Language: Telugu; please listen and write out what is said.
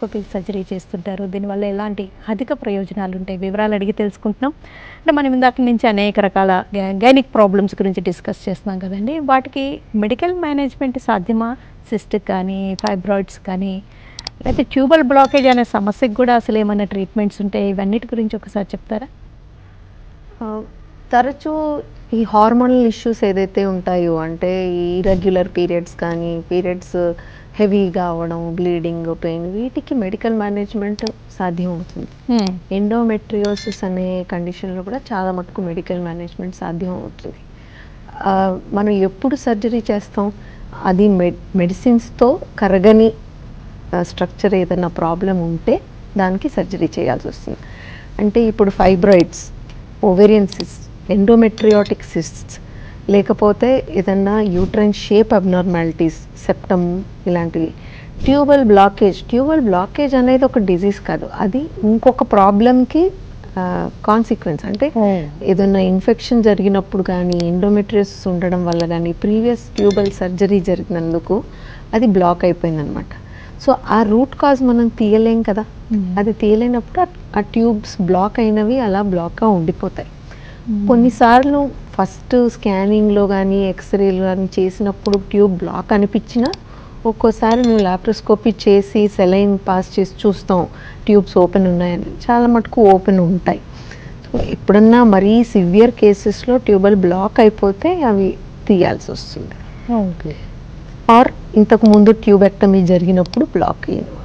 లాప్రోస్కోపీ సర్జరీ చేస్తుంటారు. దీనివల్ల ఎలాంటి అధిక ప్రయోజనాలు ఉంటాయి వివరాలు అడిగి తెలుసుకుంటున్నాం. అంటే మనం ఇందాక నుంచి అనేక రకాల గైనిక్ ప్రాబ్లమ్స్ గురించి డిస్కస్ చేస్తున్నాం కదండి. వాటికి మెడికల్ మేనేజ్మెంట్ సాధ్యమా? సిస్టిక్ కానీ, ఫైబ్రాయిడ్స్ కానీ, లేకపోతే ట్యూబల్ బ్లాకేజ్ అనే సమస్యకు కూడా అసలు ఏమైనా ట్రీట్మెంట్స్ ఉంటాయి? ఇవన్నిటి గురించి ఒకసారి చెప్తారా? తరచూ ఈ హార్మోనల్ ఇష్యూస్ ఏదైతే ఉంటాయో, అంటే ఈ ఇర్రెగ్యులర్ పీరియడ్స్ కానీ, పీరియడ్స్ హెవీగా అవ్వడం, బ్లీడింగ్, పెయిన్, వీటికి మెడికల్ మేనేజ్మెంట్ సాధ్యం అవుతుంది. ఎండోమెట్రియోసిస్ అనే కండిషన్లో కూడా చాలా మటుకు మెడికల్ మేనేజ్మెంట్ సాధ్యం అవుతుంది. మనం ఎప్పుడు సర్జరీ చేస్తాం? అది మెడిసిన్స్తో కరగని స్ట్రక్చర్ ఏదైనా ప్రాబ్లం ఉంటే దానికి సర్జరీ చేయాల్సి వస్తుంది. అంటే ఇప్పుడు fibroids, ovarian cyst, endometriotic cysts, లేకపోతే ఏదన్నా యూట్రైన్ షేప్ అబ్నార్మాలిటీస్, సెప్టమ్, ఇలాంటివి. ట్యూబల్ బ్లాకేజ్ అనేది ఒక డిజీజ్ కాదు, అది ఇంకొక ప్రాబ్లంకి కాన్సిక్వెన్స్. అంటే ఏదన్నా ఇన్ఫెక్షన్ జరిగినప్పుడు కానీ, ఎండోమెట్రియోసిస్ ఉండడం వల్ల కానీ, ప్రీవియస్ ట్యూబల్ సర్జరీ జరిగినందుకు అది బ్లాక్ అయిపోయిందనమాట. సో ఆ రూట్ కాజ్ మనం తీయలేం కదా. అది తీయలేనప్పుడు ఆ ట్యూబ్స్ బ్లాక్ అయినవి అలా బ్లాక్గా ఉండిపోతాయి. కొన్నిసార్లు ఫస్ట్ స్కానింగ్లో కానీ, ఎక్స్రేలు కానీ చేసినప్పుడు ట్యూబ్ బ్లాక్ అనిపించినా, ఒక్కోసారి మేము లాప్రోస్కోపీ చేసి సెలైన్ పాస్ చేసి చూస్తాం ట్యూబ్స్ ఓపెన్ ఉన్నాయని. చాలా మటుకు ఓపెన్ ఉంటాయి. సో ఎప్పుడన్నా మరీ సివియర్ కేసెస్లో ట్యూబల్ బ్లాక్ అయిపోతే అవి తీయాల్సి వస్తుంది. ఆర్ ఇంతకుముందు ట్యూబెక్టమీ జరిగినప్పుడు బ్లాక్ అయ్యింది.